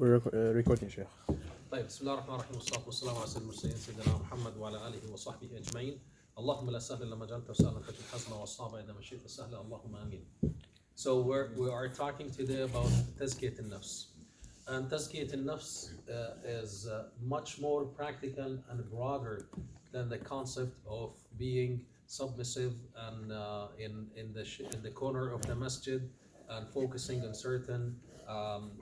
We're recording, Sheikh. طيب بسم الله الرحمن الرحيم والصلاة والسلام على سيد المرسلين سيدنا محمد وعلى آله وصحبه أجمعين. اللهم لا سهل إلا ما جعلته سهلا تجعل الحزن والصعب إذا ما شئت سهلا اللهم آمين. So we are talking today about tazkiyat al-nafs. And tazkiyat al-nafs is much more practical and broader than the concept of being submissive and in the corner of the masjid and focusing on certain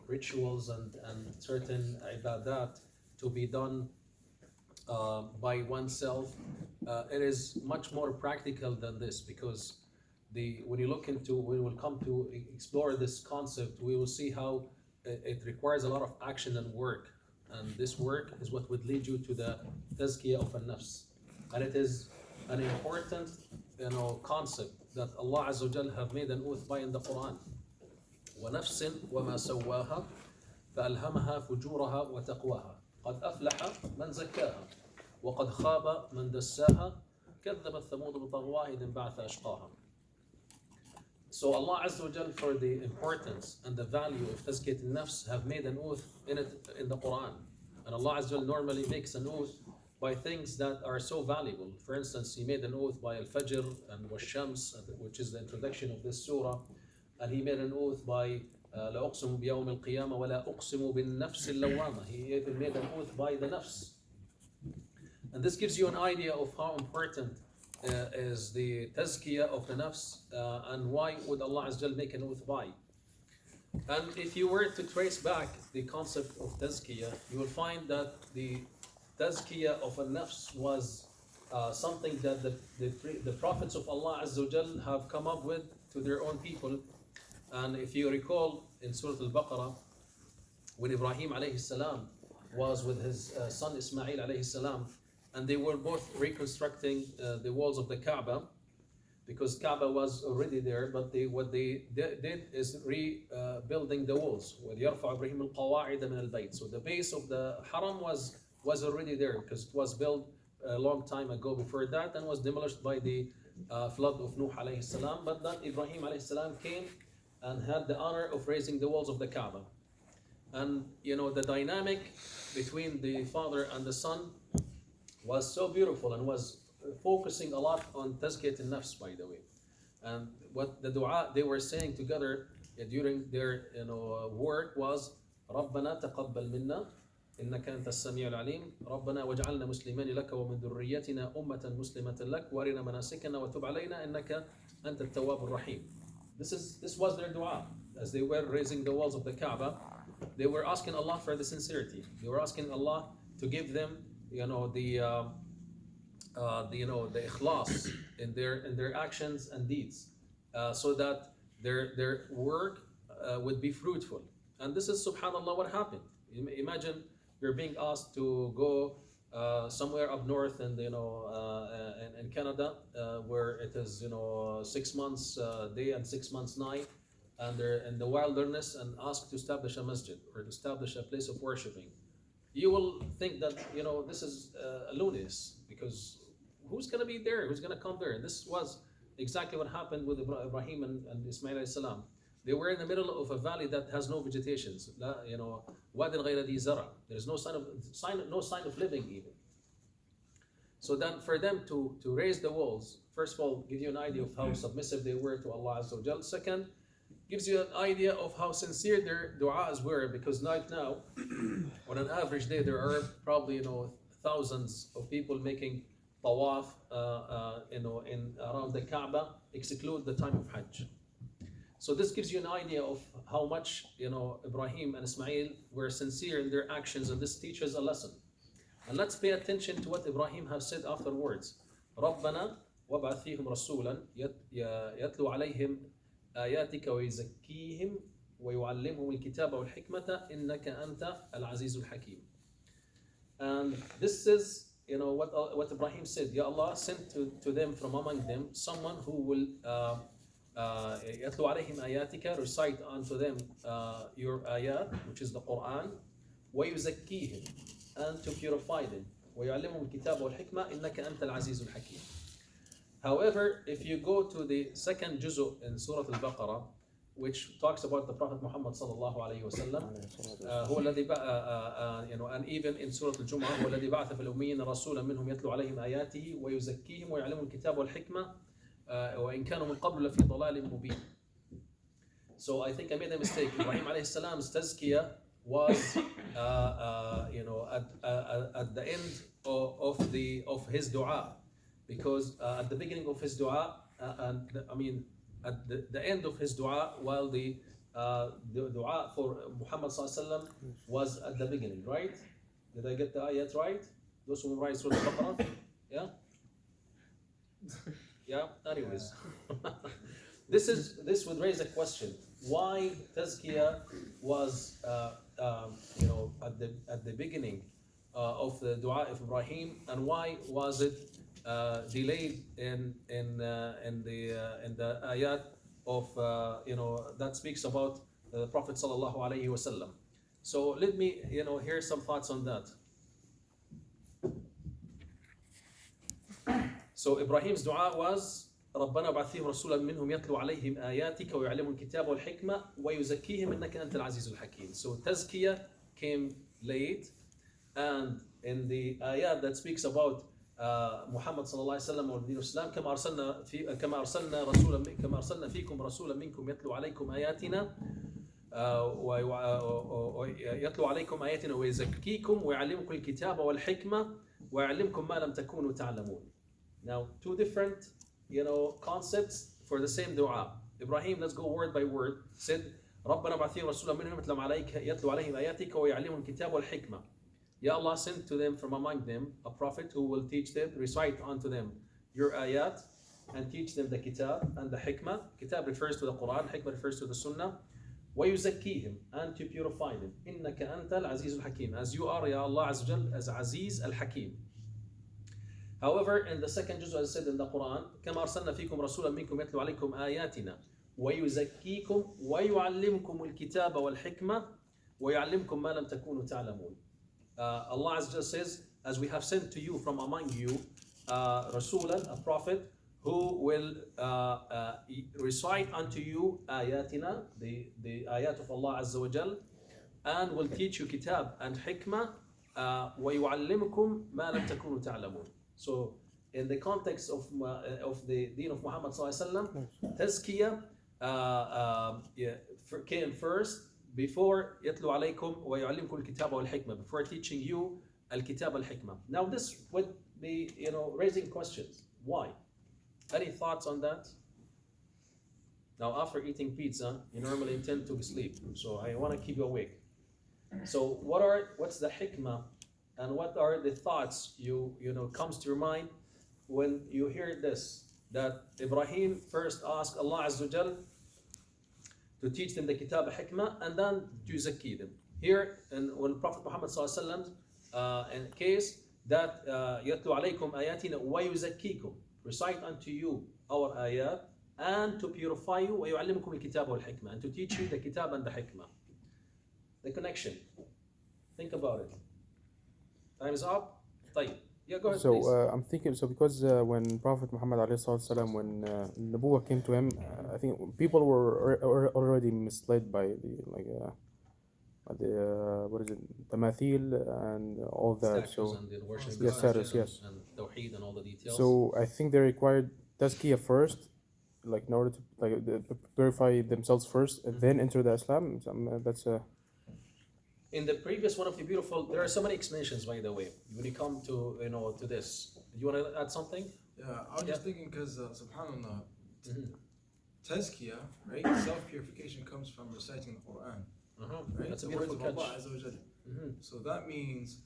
rituals and certain ibadat to be done by oneself. It is much more practical than this, because when you look into, we will come to explore this concept, we will see how it requires a lot of action and work, and this work is what would lead you to the tazkiyah of an-nafs, and it is an important concept that Allah Azza wa Jal have made an oath by in the Quran. وَنَفْسٍ وَمَا سَوَّاهَا فَأَلْهَمَهَا فُجُورَهَا وَتَقْوَاهَا قَدْ أَفْلَحَ مَنْ زَكَّاهَا وَقَدْ خَابَ مَنْ دَسَّاهَا كَذَّبَتْ ثَمُودُ بِطَغْوَاهَا إِذْ انبَعَثَ أَشْقَاهَا. So Allah Azza wa Jal, for the importance and the value of tazkiyat al-nafs, have made an oath in the Quran. And Allah Azza wa Jal normally makes an oath by things that are so valuable. For instance, He made an oath by Al-Fajr and Wash-Shams, which is the introduction of this surah. And He made an oath by لا أقسم بيوم القيامة ولا أقسم بالنفس اللوامة. He even made an oath by the nafs. And this gives you an idea of how important is the tazkiyah of the nafs, and why would Allah Azza wa Jal make an oath by. And if you were to trace back the concept of tazkiyah, you will find that the tazkiyah of a nafs was something that the prophets of Allah Azza wa Jal have come up with to their own people. And if you recall in Surah Al-Baqarah, when Ibrahim alayhi salam was with his son Ismail alayhi salam, and they were both reconstructing the walls of the Kaaba, because Kaaba was already there, but what they did is rebuilding the walls. وَلْيَرْفَعْ إِبْرَاهِيمُ الْقَوَاعِدَ مِنَ الْبَيْتِ. So the base of the Haram was already there, because it was built a long time ago before that, and was demolished by the flood of Nuh alayhi salam. But then Ibrahim alayhi salam came and had the honor of raising the walls of the Kaaba. And the dynamic between the father and the son was so beautiful, and was focusing a lot on tazkiyat al-nafs, by the way. And what the dua they were saying together during their work was رَبَّنَا تَقَبَّلْ مِنَّا إِنَّكَ أَنْتَ السَّمِيعُ الْعَلِيمُ رَبَّنَا وَاجْعَلْنَا مُسْلِمَيْنِ لَكَ وَمِنْ ذُرِّيَّتِنَا أُمَّةً مُسْلِمَةً لَكَ وَأَرِنَا مَنَاسِكَنَا وَتُبْ عَلَيْنَا إِنَّكَ أَنْتَ التَّوَّابُ الرَّحِيمُ. This was their dua as they were raising the walls of the Kaaba. They were asking Allah for the sincerity. They were asking Allah to give them the ikhlas in their actions and deeds, so that their work would be fruitful. And this is, subhanallah, what happened. Imagine you're being asked to go somewhere up north in Canada, where it is 6 months day and 6 months night, and they're in the wilderness, and asked to establish a masjid or to establish a place of worshiping. You will think that this is a lunacy, because who's going to be there? Who's going to come there? And this was exactly what happened with Ibrahim and Ismail alayhi salam. They were in the middle of a valley that has no vegetation. وَادٍ غَيْرَ ذِي زَرْعٍ. There is no sign of living even. So then, for them to raise the walls, first of all, give you an idea of how submissive they were to Allah Azza wa Jal. Second, gives you an idea of how sincere their du'as were, because right now, on an average day, there are probably thousands of people making tawaf in around the Kaaba, exclude the time of Hajj. So this gives you an idea of how much Ibrahim and Ismail were sincere in their actions, and this teaches a lesson. And let's pay attention to what Ibrahim have said afterwards. رَبَّنَا وَابْعَثْ فِيهِمْ رَسُولًا يَتْلُو عَلَيْهِمْ آيَاتِكَ وَيُزَكِّيهِمْ وَيُعَلِّمْهُمُ الْكِتَابَ وَالْحِكْمَةَ إِنَّكَ أَنْتَ الْعَزِيزُ الْحَكِيمُ. And this is what Ibrahim said. Ya Allah, send to them from among them someone who will يَتْلُو عَلَيْهِمْ آيَاتِكَ, recite unto them your ayat, which is the Quran, وَيُزَكِّيهِمْ, and to purify them, وَيُعَلِّمُهُمُ الْكِتَابَ وَالْحِكْمَةَ إِنَّكَ أَنْتَ الْعَزِيزُ الْحَكِيمُ. However, if you go to the second juzu in Surah Al-Baqarah, which talks about the Prophet Muhammad sallallahu alayhi wa sallam. هو الذي you know, and even in Surah Al-Jumu'ah هو الذي بعث في الأميين رسولا منهم يتلو عليهم آياته ويزكيهم ويعلمهم الكتاب والحكمة وإن كانوا من قبل لفي ضلال مبين. So I think I made a mistake. Ibrahim alayhi salam's tazkiyah was you know, at the end of his dua, because at the beginning of his dua I mean at the end of his dua, while the dua for Muhammad sallallahu alaihi wasallam was at the beginning, right? Did I get the ayat right? Those who memorize Surah Al-Baqarah? Yeah? Yeah? Anyways. This would raise a question. Why tazkiyah was you know, at the beginning of the dua of Ibrahim, and why was it delayed in the ayat of you know, that speaks about the Prophet sallallahu alaihi wasallam? So let me, you know, hear some thoughts on that. So Ibrahim's dua was ربنا ابعث فيهم رسولا منهم يتلو عليهم آياتك ويعلمهم الكتاب والحكمة ويزكيهم إنك أنت العزيز الحكيم. So tazkiyah came late, and in the ayat that speaks about Muhammad صلى الله عليه وسلم والدين الإسلام كما أرسلنا فيكم رسولا منكم يتلو عليكم آياتنا ويتلو عليكم آياتنا ويزكيكم ويعلمكم الكتاب والحكمة ويعلمكم ما لم تكونوا تعلمون. Now, two different, you know, concepts for the same dua. Ibrahim, let's go word by word, said ربنا ابعث فيهم رسولا منهم يتلو عليهم آياتك ويعلمهم الكتاب والحكمة. Ya Allah, send to them from among them a prophet who will teach them, recite unto them your ayat, and teach them the kitab and the hikmah. Kitab refers to the Quran, hikmah refers to the sunnah. وَيُزَكِّيهِمْ, and to purify them. إِنَّكَ أَنْتَ الْعَزِيزُ الْحَكِيمُ, as you are, Ya Allah Azza wa Jal, as Aziz al-Hakim. However, in the second juz, as I said in the Quran, كَمَا أَرْسَلْنَا فِيكُمْ رَسُولًا مِنْكُمْ يَتْلُو عَلَيْكُمْ آيَاتِنَا وَيُزَكِّيكُمْ وَيُعَلِّمُكُمُ الْكِتَابَ وَالْحِكْمَةَ وَيُعَلِّمُكُمْ مَا لَمْ تَكُونُوا تَعْلَمُونَ. Allah Azza wa Jal says, as we have sent to you from among you Rasulan, a prophet, who will recite unto you ayatina, the ayat of Allah Azza wa Jal, and will teach you kitab and hikmah, وَيُعَلِّمُكُمْ مَا لَمْ تَكُونُوا تَعْلَمُونَ. So, in the context of the deen of Muhammad sallallahu alaihi wasallam, tazkiyah came first before يَتْلُو عَلَيْكُمْ وَيُعَلِّمُكُمُ الْكِتَابَ وَالْحِكْمَةَ, before teaching you al-kitab al-hikmah. Now this would be, you know, raising questions. Why? Any thoughts on that? Now after eating pizza, you normally intend to sleep, so I want to keep you awake. So what's the hikmah, and what are the thoughts you know comes to your mind when you hear this, that Ibrahim first asked Allah Azza wa Jal to teach them the kitab al-hikmah and then to zakki them. Here, and when Prophet Muhammad sallallahu alaihi wasallam, in case that yatlu alaykum ayatina wa yuzakkikum, recite unto you our ayat, and to purify you, wa yu'allimukum al-kitab wal-hikmah, and to teach you the kitab and the hikmah. The connection. Think about it. Time is up. طيب. Yeah, go ahead, So please. I'm thinking, so because when Prophet Muhammad alayhi salatu wasalam, when Nabuwa came to him, I think people were already misled by the what is it, tamathil and all that. Statues So and the worship yes, statues, yes. and tawheed and all the details. So I think they required tazkiyah first, like in order to purify themselves first, and then enter the Islam. That's in the previous one of the beautiful, there are so many explanations, by the way, when you come to, you know, to this. Do you want to add something? Yeah, I was just thinking because subhanallah, Mhm. tazkiyah, right? Self-purification comes from reciting the Quran. Right? That's a the words beautiful of Allah catch. Azza wa Jal. Mhm. So that means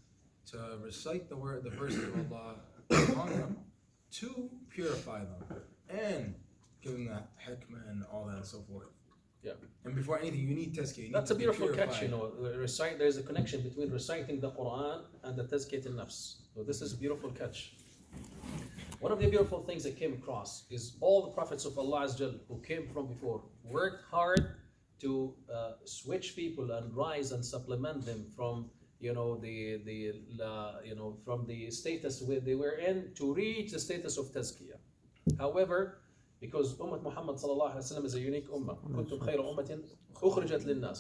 to recite the verses of Allah upon them, to purify them, and give them that hikmah and all that and so forth. Yeah. And before anything, you need tazkiyah. That's a beautiful catch, you know. There's a connection between reciting the Quran and the tazkiyat al-nafs. So this is a beautiful catch. One of the beautiful things that came across is all the prophets of Allah Azza wa Jal who came from before worked hard to switch people and rise and supplement them from, you know, from the status where they were in to reach the status of tazkiyah. However, because Ummah Muhammad sallallahu alaihi wasallam is a unique ummah. كنتم خير أمة أخرجت للناس.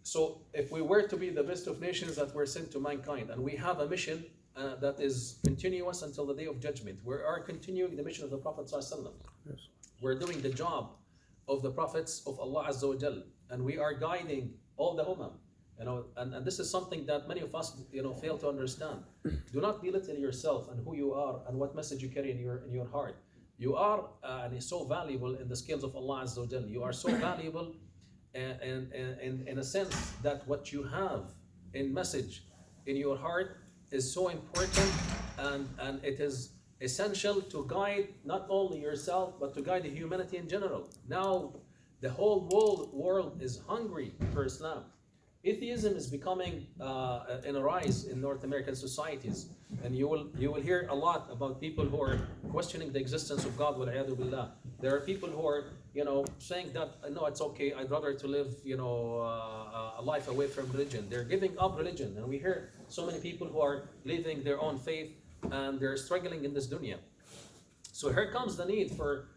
So if we were to be the best of nations that were sent to mankind, and we have a mission that is continuous until the day of judgment, we are continuing the mission of the Prophet sallallahu alaihi wasallam. Yes. We're doing the job of the prophets of Allah Azza wa Jal, and we are guiding all the ummah. And this is something that many of us fail to understand. Do not belittle yourself and who you are and what message you carry in your heart. You are so valuable in the scales of Allah Azza wa Jal. You are so valuable in a sense that what you have in message in your heart is so important, and it is essential to guide not only yourself but to guide the humanity in general. Now the whole world is hungry for Islam. Atheism is becoming in a rise in North American societies, and you will hear a lot about people who are questioning the existence of God. Wal-'iyadhu billah. There are people who are saying that no, it's okay, I'd rather to live a life away from religion. They're giving up religion, and we hear so many people who are living their own faith and they're struggling in this dunya. So here comes the need for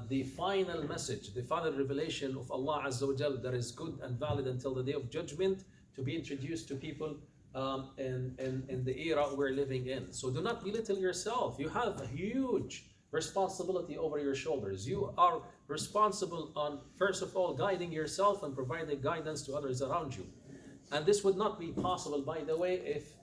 the final message, the final revelation of Allah Azza wa Jal that is good and valid until the day of judgment, to be introduced to people in the era we're living in. So do not belittle yourself. You have a huge responsibility over your shoulders. You are responsible on, first of all, guiding yourself and providing guidance to others around you. And this would not be possible, by the way, if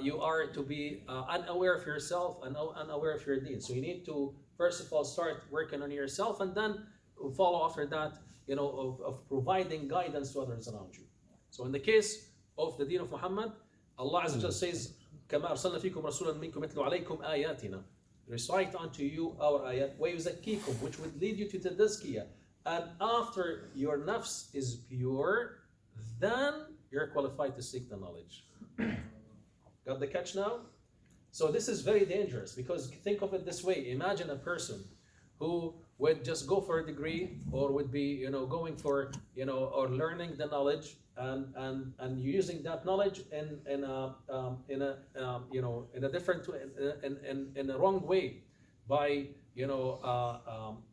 you are to be unaware of yourself and unaware of your deeds. So you need to, first of all, start working on yourself, and then follow after that, of providing guidance to others around you. So in the case of the deen of Muhammad, Allah Azza wa Jalla says, كَمَا أَرْسَلْنَا فِيكُمْ رَسُولًا مِنْكُمْ يَتْلُو عَلَيْكُمْ آيَاتِنَا. Recite unto you our ayat, وَيُزَكِّيكُمْ, which would lead you to the tazkiah. And after your nafs is pure, then you're qualified to seek the knowledge. Got the catch now? So this is very dangerous, because think of it this way. Imagine a person who would just go for a degree, or would be going for or learning the knowledge, and using that knowledge in a different way, in a wrong way, by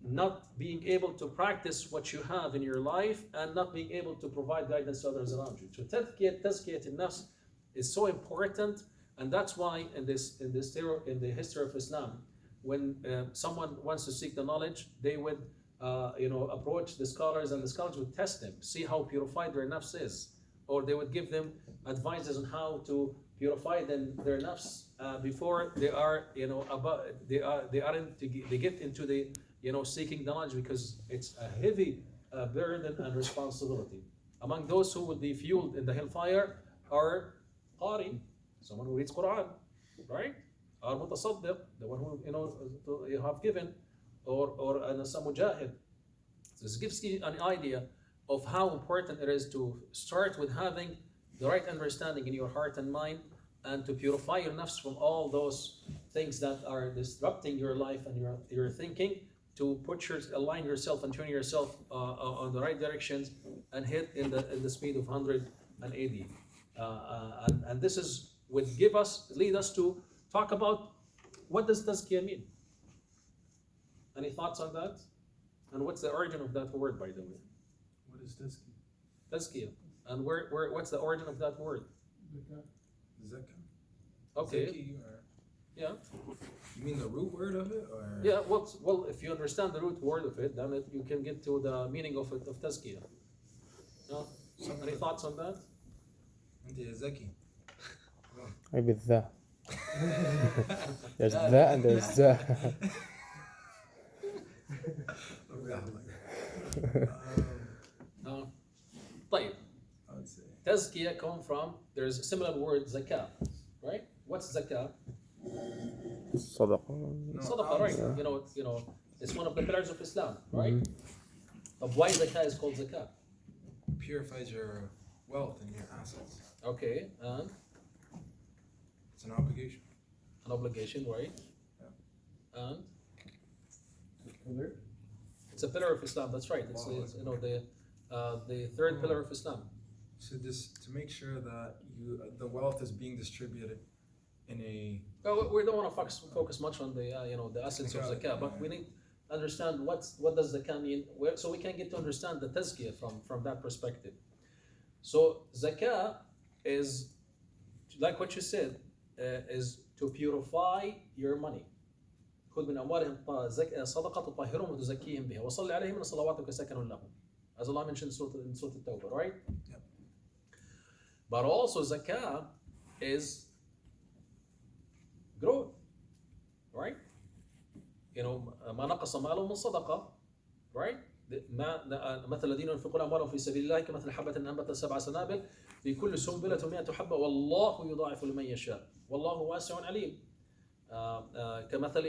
not being able to practice what you have in your life, and not being able to provide guidance to others around you. So tazkiyat al-nafs is so important, and that's why in the history of Islam, when someone wants to seek the knowledge, they would approach the scholars, and the scholars would test them, see how purified their nafs is, or they would give them advices on how to purify their nafs before they are they get into the seeking the knowledge, because it's a heavy burden and responsibility. Among those who would be fueled in the hellfire are qari, someone who reads Quran, right? Or mutasaddiq, the one who you have given, or an mujahid. This gives you an idea of how important it is to start with having the right understanding in your heart and mind, and to purify your nafs from all those things that are disrupting your life and your thinking, to align yourself and turn yourself on the right directions, and hit in the speed of 180. And this would lead us to talk about, what does tazkiyah mean? Any thoughts on that? And what's the origin of that word, by the way? What is tazkiyah? Tazkiyah. And what's the origin of that word? Zakah. Okay. Zaki, or Yeah. you mean the root word of it, or Yeah. Well, if you understand the root word of it, then you can get to the meaning of tazkiyah. No? Any thoughts on that? Into Zaki? Maybe the. There's the and there's the. No. طيب. I would say Tazkiyah come from, there's a similar word, zakah, right? What's zakah? صدقة. Sadaqah, right? It's one of the pillars of Islam, right? But why zakah is called zakah? purifies your wealth and your assets. Okay, and It's an obligation. an obligation, right? And it's a pillar of Islam. That's right. It's the third pillar of Islam. So to make sure that the wealth is being distributed in a Well, we don't want to focus much on the the essence of zakah, but we need understand what does zakah mean, so we can get to understand the tazkiyah from that perspective. So zakah is, like what you said, is to purify your money. خذ من أموالهم صدقة تطهرهم وتزكيهم بها وصل عليهم إن صلواتك سكن لهم. As Allah mentioned in Surah At-Tawbah, right? Yep. But also zakah is growth, right? You know, ما نقص ماله من صدقة, right? مثل الذين ينفقون أموالهم في سبيل الله كمثل حبة أنبتت 7 سنابل في كل سنبلة 100 حبة والله يضاعف لمن يشاء والله واسع عليم. كمثل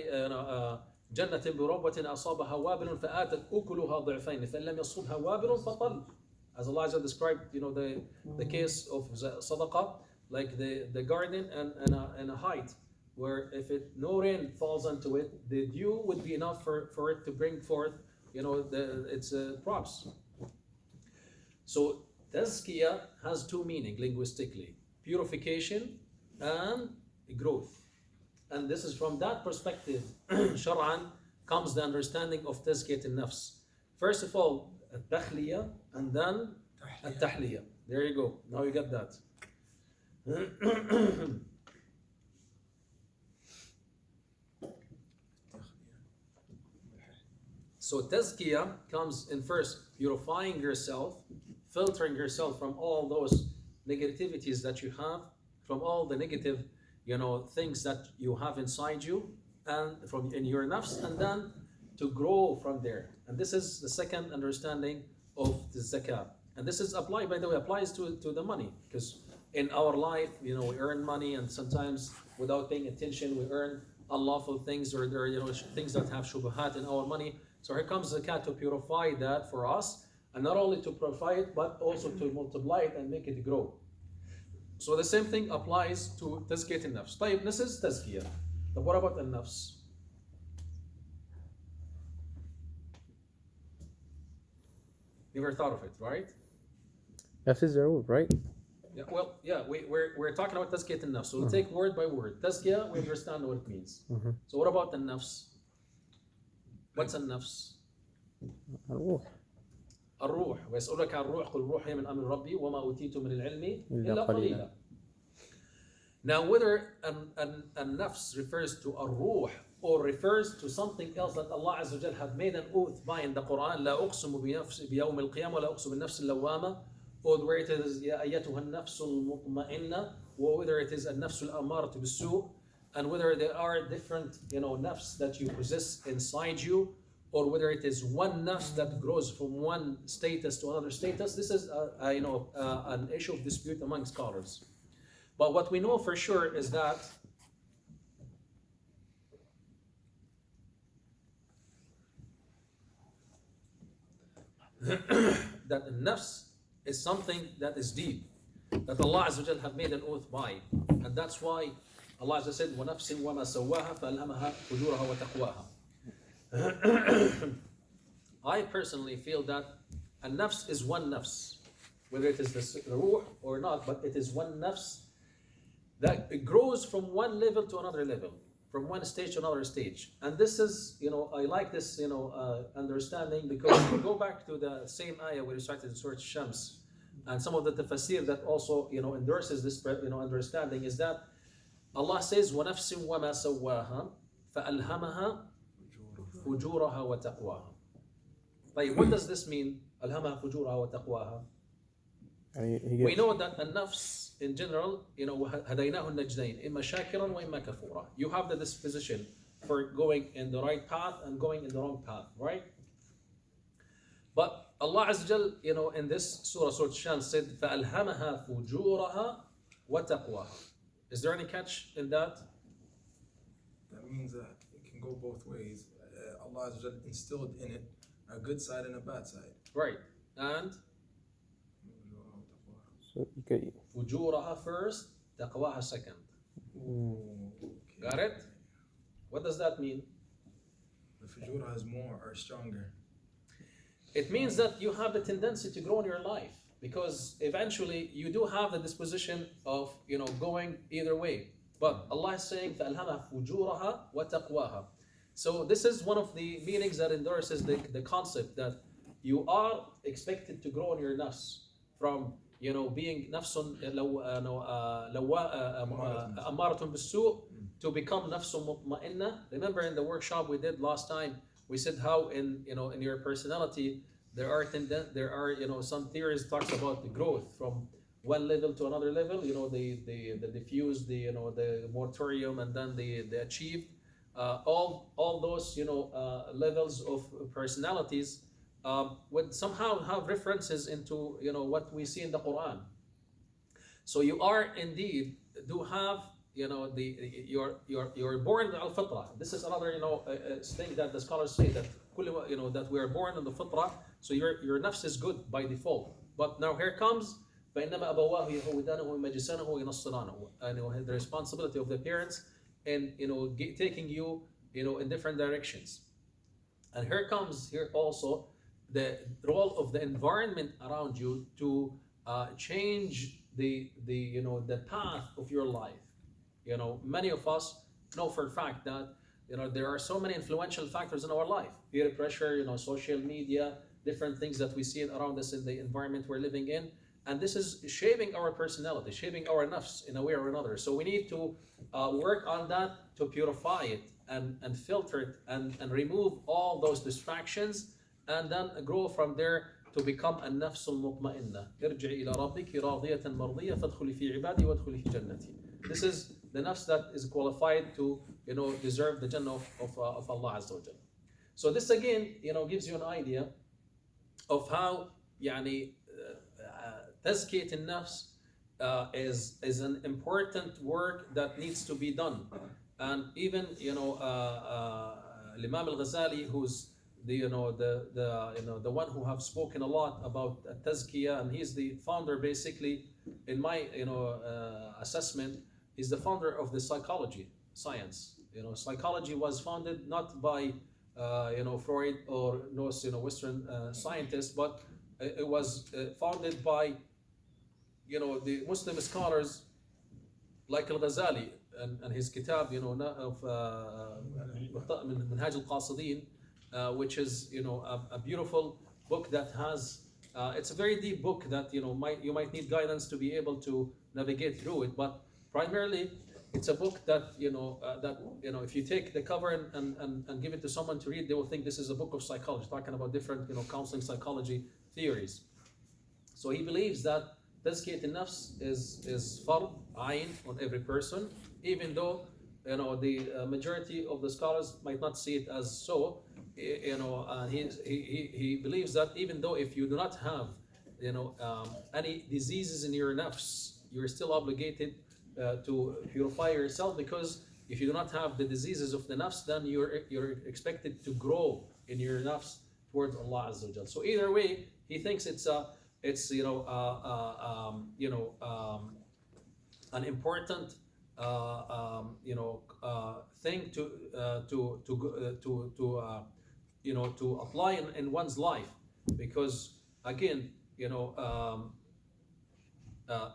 جنة بربوة أصابها وابل فآتت أكلها ضعفين فإن لم يصبها وابل فطل. As Allah described, you know, the case of sadaqah, like the garden and a height, where if no rain falls onto it, the dew would be enough for it to bring forth, you know, its crops. So tazkiyah has two meanings linguistically: purification and growth. And this is from that perspective, shar'an, comes the understanding of tazkiyat al-nafs. First of all, at-takhliyah, and then at-tahliyah. There you go. Now you get that. So tazkiyah comes in first purifying yourself, filtering yourself from all those negativities that you have, from all the negative, you know, things that you have inside you and from in your nafs, and then to grow from there. And this is the second understanding of the zakah. And this is applied, by the way, applies to the money, because in our life, you know, we earn money, and sometimes without paying attention, we earn unlawful things, or there are, you know, things that have shubuhat in our money. So here comes zakah to purify that for us, and not only to purify it, but also to multiply it and make it grow. So the same thing applies to tazkiyat al-nafs. طيب, this is tazkiyah. But what about al-nafs? Never thought of it, right? That is the rule, right? Yeah, well, yeah, we're talking about tazkiyat al-nafs. So we'll take word by word. Tazkiyah, we understand what it means. So what about al-nafs? What's al-nafs? الروح. الروح. ويسألك عن الروح قل الروح هي من أمر ربي وما أوتيتم من العلم إلا إلا قليلا. Now, whether an-nafs refers to الروح or refers to something else that Allah Azza wa Jal had made an oath by in the Quran, لا أقسم بيوم القيامة ولا أقسم بالنفس اللوامة, or where it is يا أيتها النفس المطمئنة, or whether it is النفس الأمارة بالسوء, and whether there are different, you know, nafs that you possess inside you, or whether it is one nafs that grows from one status to another status. This is an issue of dispute among scholars. But what we know for sure is that that the nafs is something that is deep, that Allah Azza wa Jal have made an oath by, and that's why Allah Azza said, وَنَفْسٍ وَمَا سَوَّاهَا فَأَلْهَمَهَا فُجُورَهَا وَتَقْوَاهَا. I personally feel that a nafs is one nafs, whether it is the ruh or not, but it is one nafs that it grows from one level to another level, from one stage to another stage. And this is, you know, I like this, you know, understanding, because we go back to the same ayah we recited in Surah Shams, and some of the tafsir that also, you know, endorses this, you know, understanding is that Allah says, وَنَفْسٍ وَمَا سَوَّاهَا فَأَلْهَمَهَا فُجُورَهَا وَتَقْوَاهَا. Like, what does this mean? أَلْهَمَهَا فُجُورَهَا وَتَقْوَاهَا. We know that an-nafs in general, you know, هَدَيْنَاهُ النَّجْدَيْنِ إِمَّا شَاكِرًا وَإِمَّا كَفُورًا. You have the disposition for going in the right path and going in the wrong path, right? But Allah Azza wa Jal, you know, in this surah, Surah Shams, said, فَأَلْهَمَهَا فُجُورَهَا وَتَقْوَاهَا. Is there any catch in that? That means that it can go both ways. Allah has instilled in it a good side and a bad side. Right. And So, okay. فُجُورَهَا first, تَقْوَاهَا second. Okay. Got it? What does that mean? The fujura is more or stronger. It means that you have the tendency to grow in your life, because eventually you do have the disposition of, you know, going either way. But Allah is saying فَأَلْهَمَهَا فُجُورَهَا وَتَقْوَاهَا. So this is one of the meanings that endorses the concept that you are expected to grow in your nafs from being nafsun amaratun bisu to become nafsun mutma'inna. Remember in the workshop we did last time, we said how in your personality there are some theories talks about the growth from one level to another level. The diffuse, the moratorium, and then the achieved. All those levels of personalities would somehow have references into what we see in the Quran. So you are indeed do have you're born al fitra. This is another thing that the scholars say that that we are born on the fitra. So your nafs is good by default. But now here comes فإنما أبواه يهودانه ويمجسانه وينصرانه. The responsibility of the parents and taking you in different directions. And here also the role of the environment around you to change the path of your life. Many of us know for a fact that there are so many influential factors in our life: peer pressure, social media, different things that we see around us in the environment we're living in, and this is shaping our personality, shaping our nafs in a way or another. So we need to work on that to purify it and filter it and remove all those distractions, and then grow from there to become a nafs al-mutma'inna. ارجعي إلى ربك راضية مرضية فادخلي في عبادي وادخلي في جنتي. This is the nafs that is qualified to deserve the Jannah of Allah Azza wa Jalla. So this again gives you an idea of how tazkiyat al-nafs is an important work that needs to be done. And even Imam al-Ghazali, who's the one who have spoken a lot about tazkiyah, and he's the founder basically, in my assessment, he's the founder of the psychology science. Psychology was founded not by Freud or Western scientists, but it was founded by the Muslim scholars like al-Ghazali and his kitab of Minhaj al-Qasidin, which is a beautiful book that has it's a very deep book that you might need guidance to be able to navigate through it, but primarily it's a book that if you take the cover and give it to someone to read, they will think this is a book of psychology talking about different counseling psychology theories. So he believes that tazkiyat al-nafs is fard ayn on every person, even though the majority of the scholars might not see it as so. He believes that even though if you do not have any diseases in your nafs, you're still obligated to purify yourself, because if you do not have the diseases of the nafs, then you're expected to grow in your nafs towards Allah Azza wa Jal. So either way, he thinks it's an important thing to apply in one's life, because again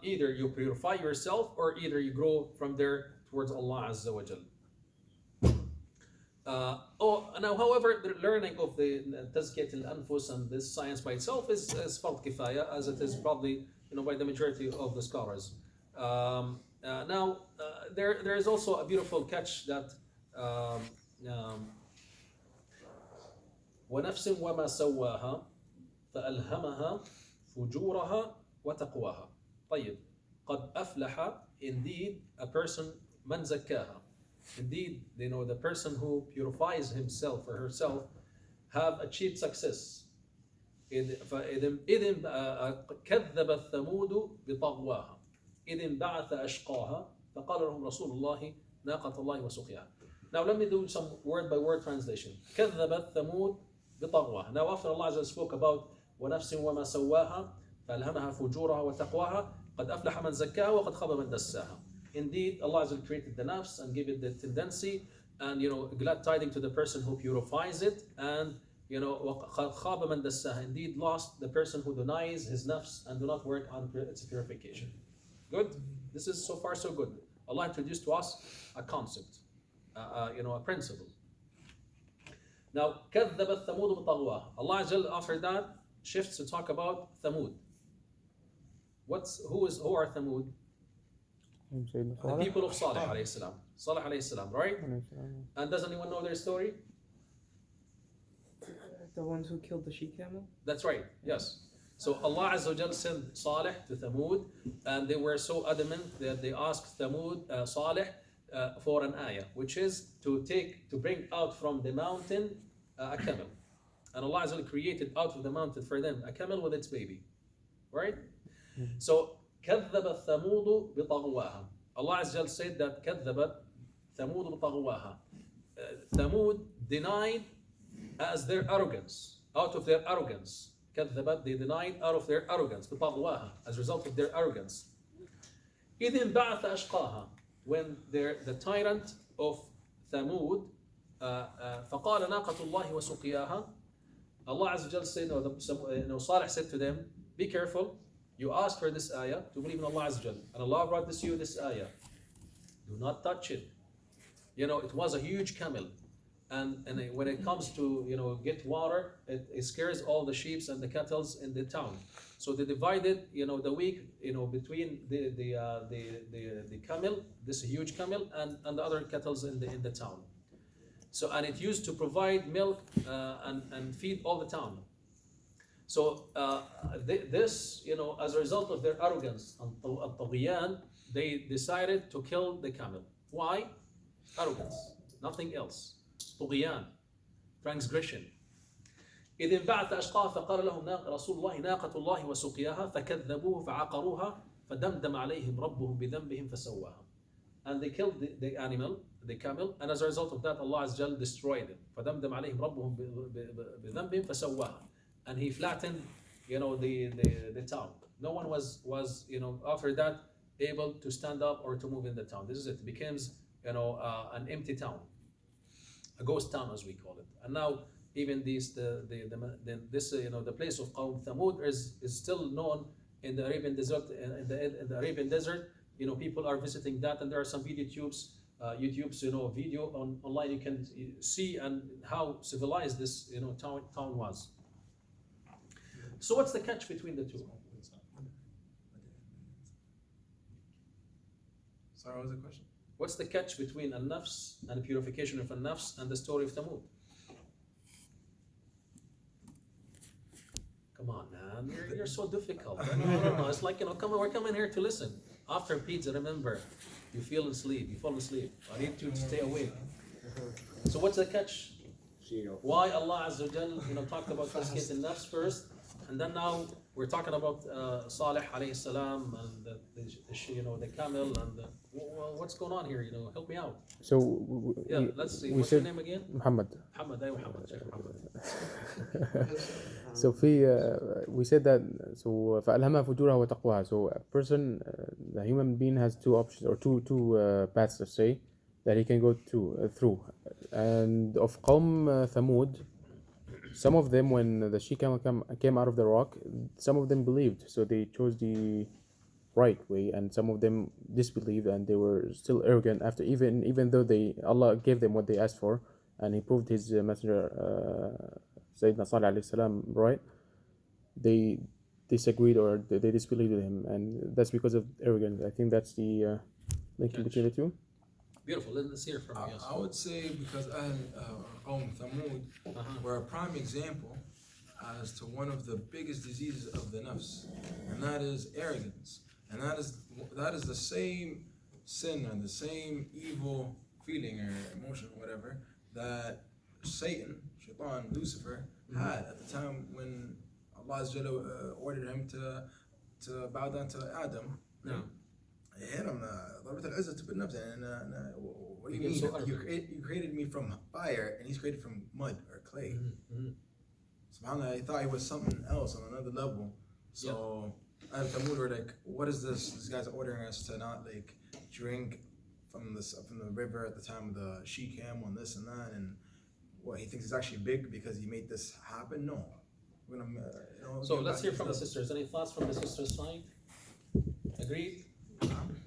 either you purify yourself or either you grow from there towards Allah Azza wa Jal. Now, however, the learning of the tazkiyat al-anfus and this science by itself is fard kifaya, as it is probably by the majority of the scholars. Now, there is also a beautiful catch that وَنَفْسٍ وَمَا سَوَّاهَا فَأَلْهَمَهَا فُجُورَهَا وَتَقْوَاهَا. طيب. قَدْ أَفْلَحَ, indeed, a person مَنْ زَكَّاهَا. Indeed, the person who purifies himself or herself have achieved success. إذ كذب الثمود بطغواها إذ انبعث أشقاها فقال لهم رسول الله ناقة الله وسقياها. Now let me do some word by word translation. كذب الثمود بطغواها. Now after Allah spoke about ونفس وما سواها فألهمها فجورها وتقواها قد أفلح من زكاها وقد خاب من دساها. Indeed, Allah created the nafs and gave it the tendency, and glad tidings to the person who purifies it, and وقد خاب من دساها. Indeed, lost the person who denies his nafs and do not work on its purification. Good. This is so far so good. Allah introduced to us a concept, a principle. Now, كذبت ثمود بطغواها. Allah Azza wa Jalla after that shifts to talk about Thamud. Who are Thamud? The people of Salih alayhi salam. Salih alayhi salam, right? And does anyone know their story? The ones who killed the she-camel? That's right, yes. So Allah Azza wa Jal sent Salih to Thamud, and they were so adamant that they asked Thamud, Salih, for an ayah, which is to bring out from the mountain a camel. And Allah Azza wa Jal created out of the mountain for them a camel with its baby. Right? So, كذبت ثمود بطغواها. Allah Azza wa Jal said that كذبت ثمود بطغواها. Thamud denied as their arrogance, out of their arrogance. كذبت, they denied out of their arrogance, بطغواها, as a result of their arrogance. إذ انبعث أشقاها, when the tyrant of Thamud, فقال ناقة الله وسقياها. Allah Azza wa Jal said, Salih said to them, be careful, you asked for this ayah to believe in Allah Azza wa Jal, and Allah brought this ayah. Do not touch it. It was a huge camel. And when it comes to get water, it scares all the sheep and the cattle in the town. So they divided the week between the camel, this huge camel, and the other cattle in the town. So and it used to provide milk and feed all the town. So this as a result of their arrogance and al-taghyan, they decided to kill the camel. Why? Arrogance, nothing else. طغيان, transgression. إذ انبعث أشقاها فقال لهم رسول الله ناقة الله وسقياها فكذبوه فعقروها فدمدم عليهم ربهم بذنبهم فسواها. And they killed the animal, the camel, and as a result of that, Allah Azza wa Jal destroyed it. فدمدم عليهم ربهم بذنبهم فسواها. And He flattened, the town. No one was after that able to stand up or to move in the town. This is it. It becomes, an empty town. A ghost town, as we call it. And now even the place of Qawm Thamud is still known in the Arabian desert. In the Arabian desert, people are visiting that, and there are some video online you can see and how civilized this town was. So what's the catch between the two? Sorry, what was the question? What's the catch between an-nafs and the purification of an-nafs and the story of Thamud? Come on, man, you're so difficult. I don't know. It's like, we're coming here to listen. After pizza, remember, you fall asleep. I need you to stay awake. So what's the catch? Why Allah Azza wa Jal, talked about tazkiyat an-nafs first, and then now we're talking about Salih alayhi salam and the camel and what's going on here? Help me out. So let's see. we What's your said name again? Muhammad. Muhammad. Sheikh Muhammad. So we said that فألهمها فجورها وتقواها. So a person, the human being has two options or two paths, let's say, that he can go through. And of Qawm Thamud, some of them, when the she-camel came out of the rock, some of them believed, so they chose the right way, and some of them disbelieved, and they were still arrogant after, even though Allah gave them what they asked for, and He proved His messenger Sayyidina Salih alayhi salam right. They disagreed or they disbelieved him, and that's because of arrogance. I think that's the link between the two. Beautiful. Let's hear from you. Yes. I would say because Qawm Thamud were a prime example as to one of the biggest diseases of the nafs, and that is arrogance. And that is the same sin or the same evil feeling or emotion or whatever that Satan, Shaitan, Lucifer had at the time when Allah ordered him to bow down to Adam. Yeah. Hit him, what do you mean? So You created me from fire, and he's created from mud or clay. SubhanAllah, I thought he was something else on another level. So, Thamud were like, what is this? This guy's ordering us to not drink from the river at the time of the she-camel and this and that, and what he thinks is actually big because he made this happen. No, we're gonna. So let's hear from the sisters. Any thoughts from the sisters' side? Agreed.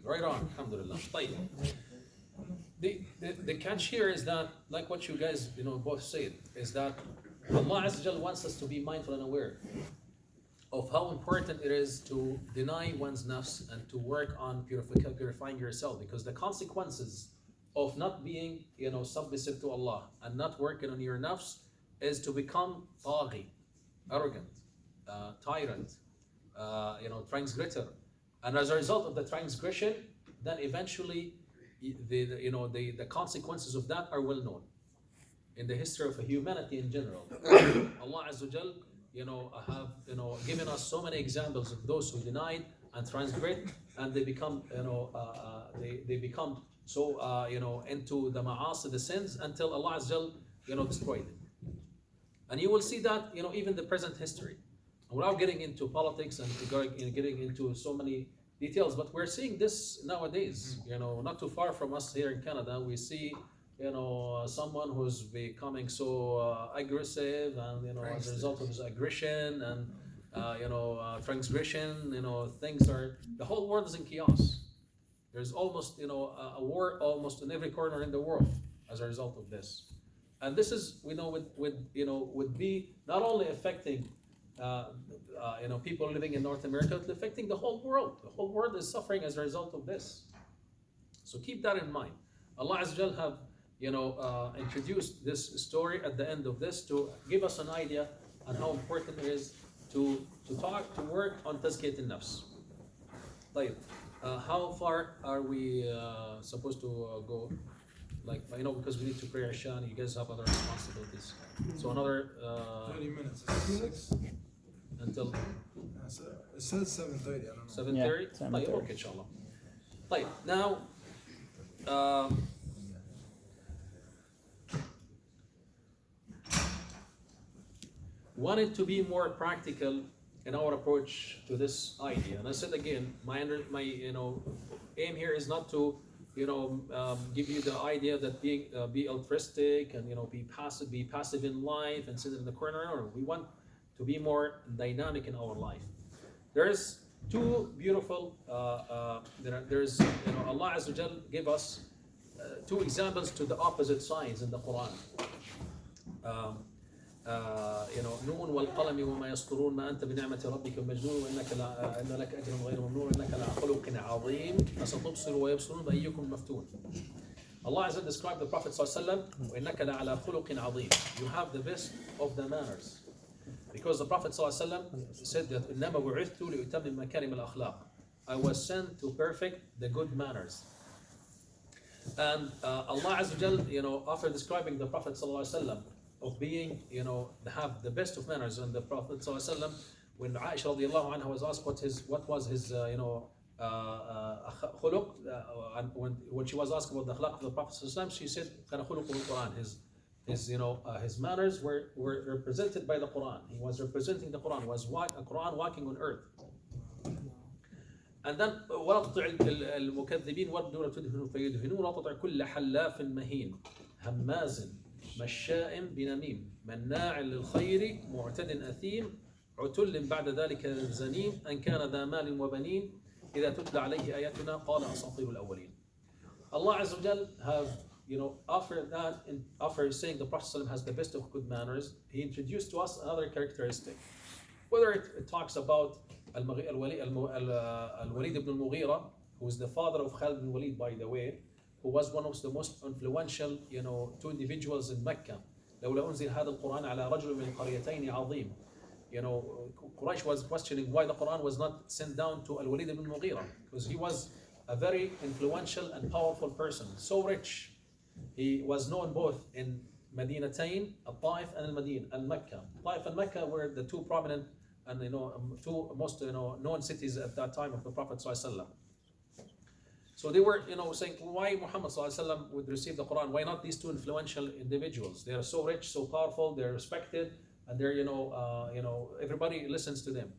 Right on. Alhamdulillah. طيب. The catch here is that, like what you guys both said, is that Allah Azza wa Jal wants us to be mindful and aware of how important it is to deny one's nafs and to work on purifying yourself, because the consequences of not being submissive to Allah and not working on your nafs is to become taghi, arrogant, tyrant, transgressor, and as a result of the transgression, then eventually the consequences of that are well known in the history of humanity in general. Allah Azza wa Jal, have given us so many examples of those who denied and transgressed, and they become they become so into the ma'asi, the sins, until Allah Azza wa Jal destroyed them. And you will see that even the present history. Without getting into politics and getting into so many details, but we're seeing this nowadays. Not too far from us here in Canada, we see someone who's becoming so aggressive, and as a result of his aggression and transgression, the whole world is in chaos. There's almost a war almost in every corner in the world as a result of this, and this is would be not only affecting people living in North America, but affecting the whole world. The whole world is suffering as a result of this. So keep that in mind. Allah Azza wa Jal have introduced this story at the end of this to give us an idea on how important it is to work on tazkiyat al-nafs. طيب, how far are we supposed to go? Like, because we need to pray Isha and you guys have other responsibilities. So another 30 minutes. It's 6. until It says 7:30. I don't know. 7:30. Yeah, 7:30. طيب, okay, inshallah. طيب, now wanted to be more practical in our approach to this idea. And I said again, my aim here is not to give you the idea that be altruistic and be passive in life and sit in the corner. No, we want to be more dynamic in our life. There's two beautiful. There's Allah Azza wa Jal give us two examples to the opposite sides in the Quran. نون والقلم وما يسطرون ما أنت بنعمة ربك مجنون إن لك أجرا غير ممنون إنك لعلى خلق عظيم فستبصر ويبصرون بأيكم مفتون. Allah Azza described the Prophet ﷺ, وإنك لعلى خلق عظيم. You have the best of the manners, because the Prophet ﷺ said that إنما بعثت لأتمم مكارم الأخلاق. I was sent to perfect the good manners. And Allah Azza wa Jal, after describing the Prophet ﷺ of being, have the best of manners, and the Prophet ﷺ, when Aisha radiallahu anha was asked what was his khuluq, and when she was asked about the akhlaq of the Prophet ﷺ, she said kana khuluqu al-Quran. His manners were represented by the Quran. He was representing the Quran, was a Quran walking on earth. And then ولا تطع المكذبين ودوا تدهنوا فيدهنون ولا تطع كل حلاف مهين هماز مشاء بنميم مناع للخير معتد أثيم عتل بعد ذلك زنيم أن كان ذا مال وبنين إذا تتلى عليه آياتنا قال أساطير الأولين. Allah Azza wa Jal have after saying the Prophet ﷺ has the best of good manners, he introduced to us another characteristic. Whether it talks about Al-Walid ibn al-Mughira, who is the father of Khalid ibn Walid, by the way, who was one of the most influential, two individuals in Mecca. لولا أنزل هذا القرآن على رجل من القريتين عظيم. Quraysh was questioning why the Quran was not sent down to Al-Walid ibn al-Mughira, because he was a very influential and powerful person, so rich. He was known both in Madinatain, Al-Taif, and Al-Madinah, and Mecca. Taif and Mecca were the two prominent and two most known cities at that time of the Prophet ﷺ. So they were saying, why Muhammad ﷺ would receive the Quran? Why not these two influential individuals? They are so rich, so powerful, they're respected, and they're everybody listens to them.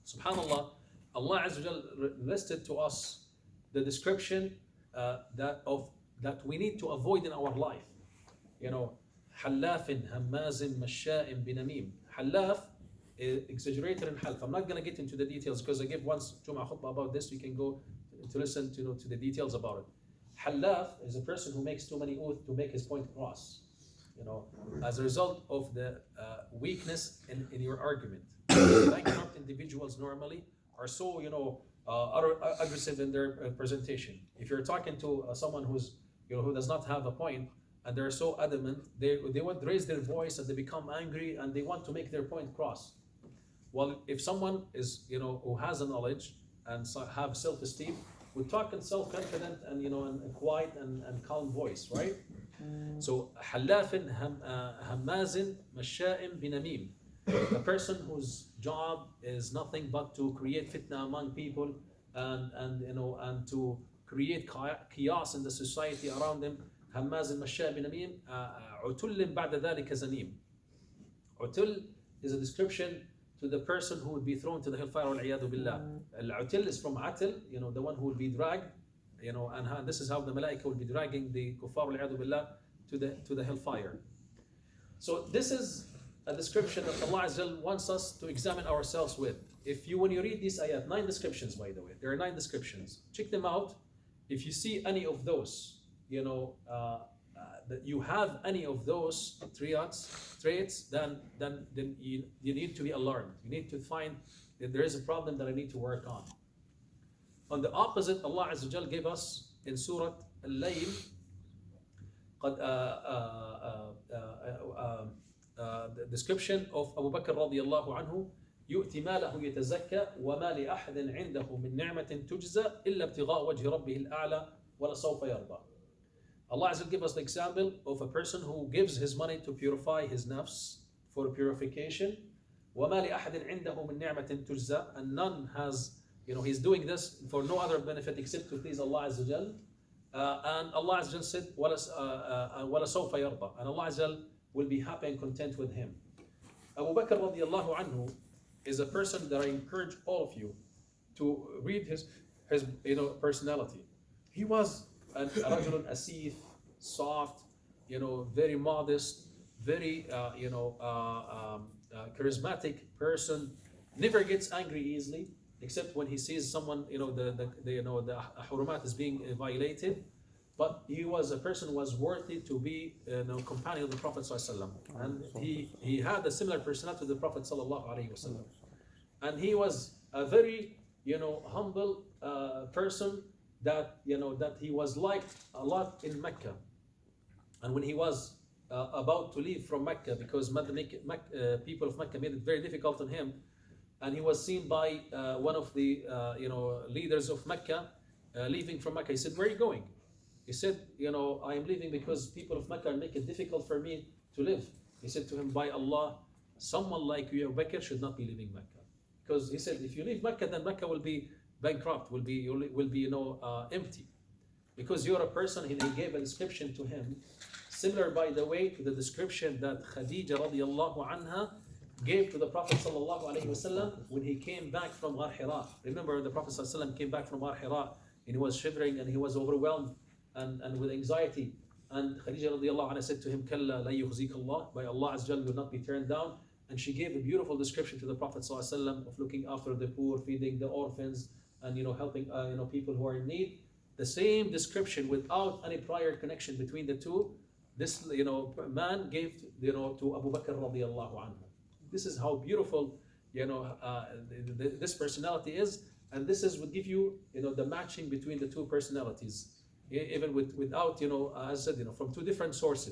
Subhanallah, Allah Azza wa Jal listed to us the description that we need to avoid in our life. حلاف هماز مشاء بنميم. Halaf is exaggerated in half. I'm not going to get into the details because I gave once Jum'ah khutbah about this. We can go to listen to the details about it. Hallaf is a person who makes too many oaths to make his point across, as a result of the weakness in your argument. Bankrupt individuals normally are so, aggressive in their presentation. If you're talking to someone who does not have a point, and they're so adamant, they want to raise their voice and they become angry and they want to make their point cross. Well, if someone is, who has a knowledge and have self-esteem, would talk in self-confident and, in a quiet and calm voice, right? So, halafin hammazin masha'im binamim. A person whose job is nothing but to create fitna among people and to create chaos in the society around them. هماز مشاء بنميم عتل بعد ذلك زنيم. Utul is a description to the person who would be thrown to the hellfire والعياذ بالله. Al-util is from atil, the one who will be dragged, and this is how the malaika will be dragging the kuffar والعياذ بالله to the hellfire. So this is a description that Allah Azza wa Jal wants us to examine ourselves with. When you read these ayat, 9 descriptions by the way, there are 9 descriptions. Check them out. If you see any of those, that you have any of those traits, then you need to be alarmed. You need to find that there is a problem that I need to work on. On the opposite, Allah Azza wa Jal gave us in Surah Al-Layl the description of Abu Bakr radiallahu anhu. يؤتي ماله يتزكى وما لأحد عنده من نعمة تجزى إلا ابتغاء وجه ربه الأعلى ولسوف يرضى. Allah Azza give us the example of a person who gives his money to purify his nafs for purification. وَمَا لِأَحَدٍ عِنْدَهُ مِنْ نِعْمَةٍ تُجْزَى, and none has, he's doing this for no other benefit except to please Allah Azza Jal. And Allah Azza Jal said, وَلَسَوْفَ يَرْضَى, and Allah Azza Jal will be happy and content with him. Abu Bakr radiallahu anhu is a person that I encourage all of you to read his personality. He was a rajulun asif, soft, very modest, very charismatic person. Never gets angry easily, except when he sees someone, the hurumat is being violated. But he was a person who was worthy to be companion of the Prophet ﷺ. And he had a similar personality to the Prophet ﷺ. And he was a very humble person that he was liked a lot in Mecca. And when he was about to leave from Mecca, because people of Mecca made it very difficult on him, and he was seen by one of the leaders of Mecca leaving from Mecca. He said, "Where are you going?" He said, "I am leaving because people of Mecca make it difficult for me to live." He said to him, "By Allah, someone like you, Abu Bakr, should not be leaving Mecca." Because he said, if you leave Mecca, then Mecca will be bankrupt, will be empty. Because you're a person, and he gave a description to him, similar, by the way, to the description that Khadija radiallahu anha gave to the Prophet sallallahu alaihi wasallam when he came back from Ghar Hira. Remember, the Prophet sallallahu alaihi wasallam came back from Ghar Hira, and he was shivering and he was overwhelmed and with anxiety. And Khadija radiallahu anha said to him, "Kalla la yukhzik Allah," by Allah Azza Jal will not be turned down. And she gave a beautiful description to the Prophet sallallahu alaihi wasallam of looking after the poor, feeding the orphans, and helping people who are in need. The same description without any prior connection between the two. This man gave to Abu Bakr radiallahu anhu. This is how beautiful this personality is, and this would give you the matching between the two personalities, even without as I said from two different sources.